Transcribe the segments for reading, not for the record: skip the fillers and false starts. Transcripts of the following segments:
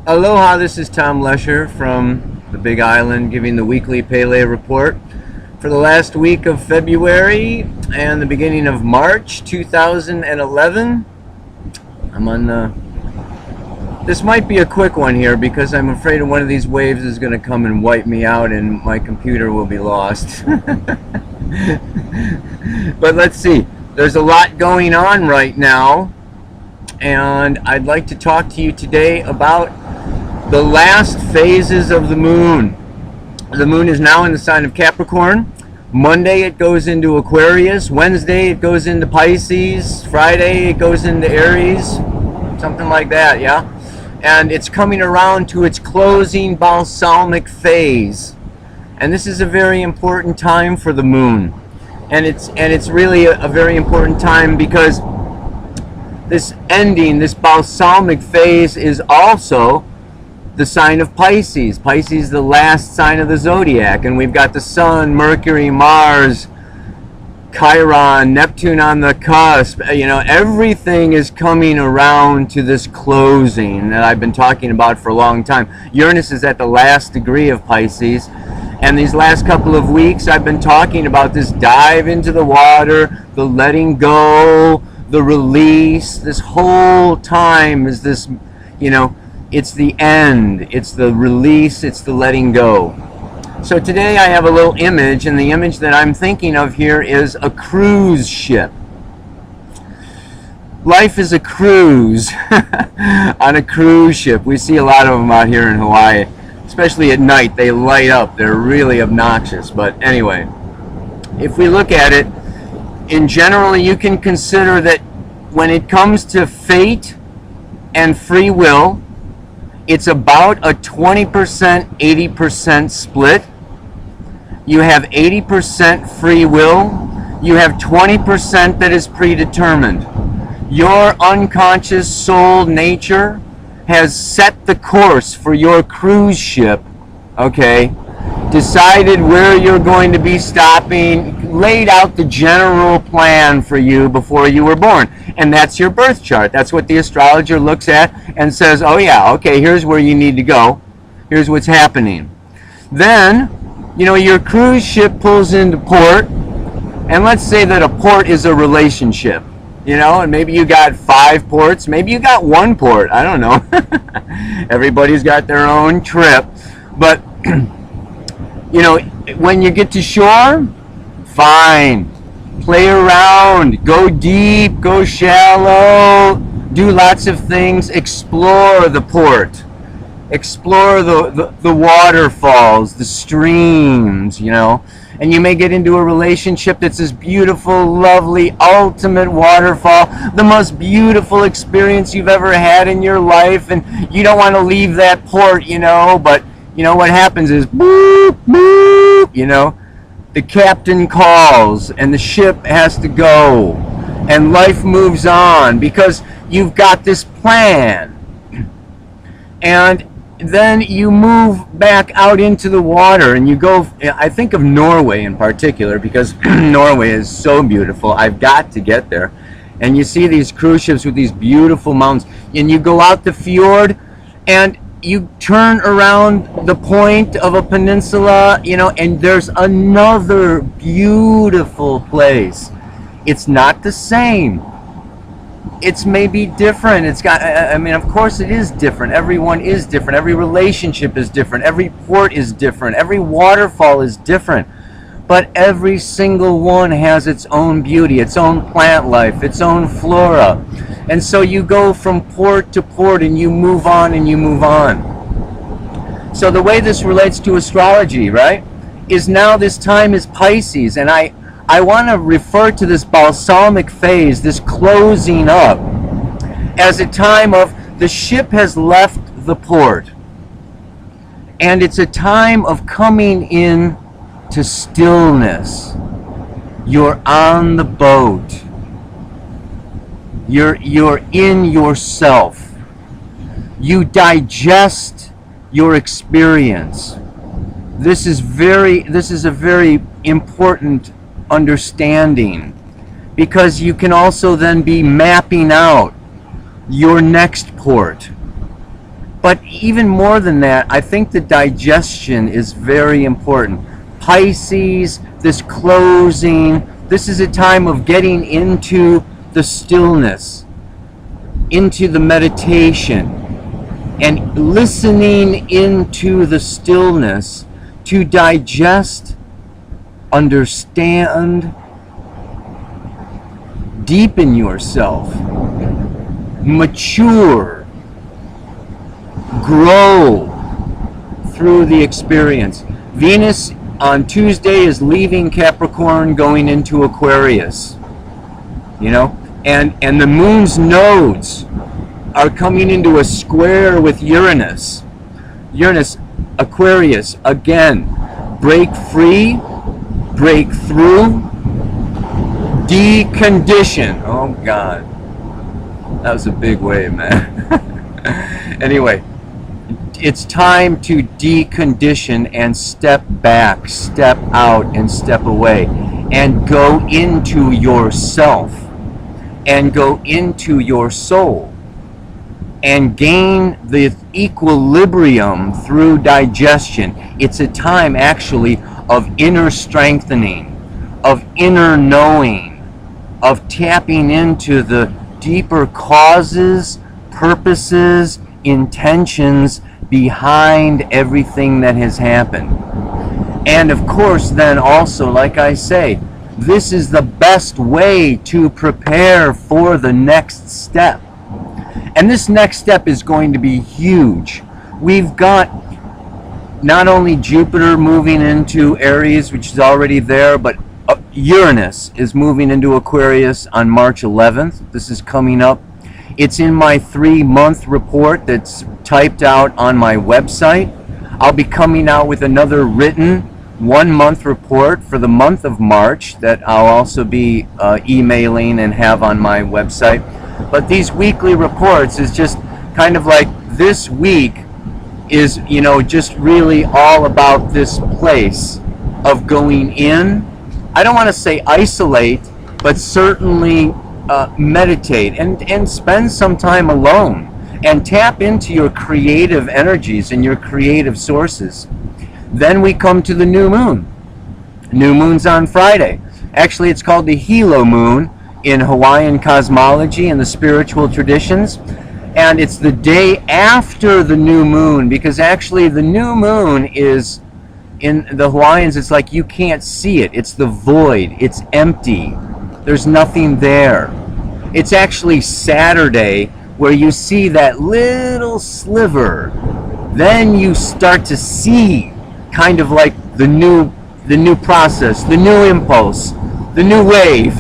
Aloha, this is Tom Lesher from the Big Island giving the weekly Pele report for the last week of February and the beginning of March 2011. This might be a quick one here because I'm afraid one of these waves is going to come and wipe me out and my computer will be lost. But let's see. There's a lot going on right now, and I'd like to talk to you today about the last phases of the moon. The moon is now in the sign of Capricorn. Monday it goes into Aquarius. Wednesday it goes into Pisces. Friday it goes into Aries. Something like that, yeah? And it's coming around to its closing balsamic phase. And this is a very important time for the moon. And it's really a very important time because this ending, this balsamic phase, is also the sign of Pisces. Pisces, the last sign of the zodiac, and we've got the Sun, Mercury, Mars, Chiron, Neptune on the cusp. You know, everything is coming around to this closing that I've been talking about for a long time. Uranus is at the last degree of Pisces, and these last couple of weeks I've been talking about this dive into the water, the letting go, the release. This whole time is this, you know, it's the end, it's the release, it's the letting go. So today I have a little image, and the image that I'm thinking of here is a cruise ship. Life is a cruise on a cruise ship. We see a lot of them out here in Hawaii, especially at night. They light up. They're really obnoxious. But anyway, if we look at it, in general, you can consider that when it comes to fate and free will, it's about a 20%, 80% split. You have 80% free will. You have 20% that is predetermined. Your unconscious soul nature has set the course for your cruise ship, okay? Decided where you're going to be stopping, laid out the general plan for you before you were born. And that's your birth chart. That's what the astrologer looks at and says, oh yeah, okay, here's where you need to go. Here's what's happening. Then, you know, your cruise ship pulls into port, and let's say that a port is a relationship, you know, and maybe you got 5 ports, maybe you got 1 port, I don't know. Everybody's got their own trip. But, you know, when you get to shore, fine. Play around, go deep, go shallow, do lots of things, explore the port, explore the waterfalls, the streams, you know, and you may get into a relationship that's this beautiful, lovely, ultimate waterfall, the most beautiful experience you've ever had in your life, and you don't want to leave that port, you know, but, you know, what happens is, boop, boop, you know, the captain calls and the ship has to go and life moves on because you've got this plan. And then you move back out into the water and you go, I think of Norway in particular because Norway is so beautiful. I've got to get there. And you see these cruise ships with these beautiful mountains, and you go out the fjord and you turn around the point of a peninsula, you know, and there's another beautiful place. It's not the same. It's maybe different. It's got, I mean, of course it is different. Everyone is different. Every relationship is different. Every port is different. Every waterfall is different. But every single one has its own beauty, its own plant life, its own flora. And so you go from port to port and you move on and you move on. So the way this relates to astrology, right, is now this time is Pisces. And I want to refer to this balsamic phase, this closing up, as a time of the ship has left the port. And it's a time of coming in to stillness. You're on the boat. You're in yourself. You digest your experience. This is a very important understanding, because you can also then be mapping out your next port. But even more than that, I think the digestion is very important. Pisces, this closing, this is a time of getting into the stillness, into the meditation, and listening into the stillness to digest, understand, deepen yourself, mature, grow through the experience. Venus on Tuesday is leaving Capricorn, going into Aquarius, you know, and the moon's nodes are coming into a square with Uranus. Uranus, Aquarius, again, break free, break through, decondition. Oh God, that was a big wave, man. Anyway, it's time to decondition and step back, step out, and step away, and go into yourself, and go into your soul, and gain the equilibrium through digestion. It's a time actually of inner strengthening, of inner knowing, of tapping into the deeper causes, purposes, intentions behind everything that has happened. And of course, then also, like I say, this is the best way to prepare for the next step. And this next step is going to be huge. We've got not only Jupiter moving into Aries, which is already there, but Uranus is moving into Aquarius on March 11th. This is coming up. It's in my 3-month report that's typed out on my website. I'll be coming out with another written 1-month report for the month of March that I'll also be emailing and have on my website. But these weekly reports is just kind of like this week is, you know, just really all about this place of going in. I don't want to say isolate, but certainly meditate and spend some time alone and tap into your creative energies and your creative sources. Then we come to the new moon. New moon's on Friday. Actually, it's called the Hilo moon in Hawaiian cosmology and the spiritual traditions. And it's the day after the new moon, because actually the new moon is, in the Hawaiians, it's like you can't see it. It's the void. It's empty. There's nothing there. It's actually Saturday where you see that little sliver. Then you start to see kind of like the new process, the new impulse, the new wave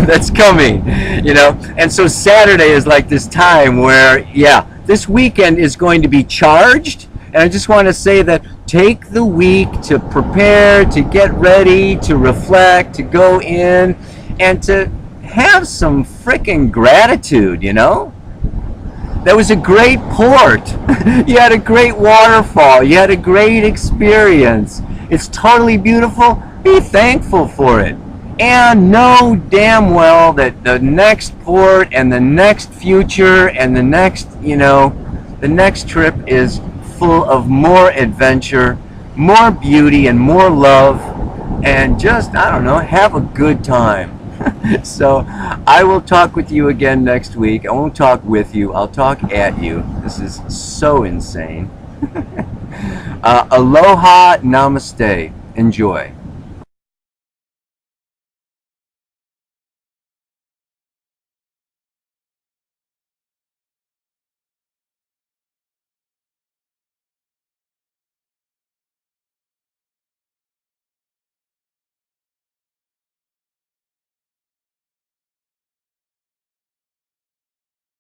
that's coming, you know. And so Saturday is like this time where, yeah, this weekend is going to be charged. And I just want to say that take the week to prepare, to get ready, to reflect, to go in, and to have some freaking gratitude, you know? That was a great port. You had a great waterfall. You had a great experience. It's totally beautiful. Be thankful for it. And know damn well that the next port and the next future and the next, you know, the next trip is full of more adventure, more beauty, and more love. And just, I don't know, have a good time. So I will talk with you again next week. I won't talk with you. I'll talk at you. This is so insane. Aloha, namaste. Enjoy.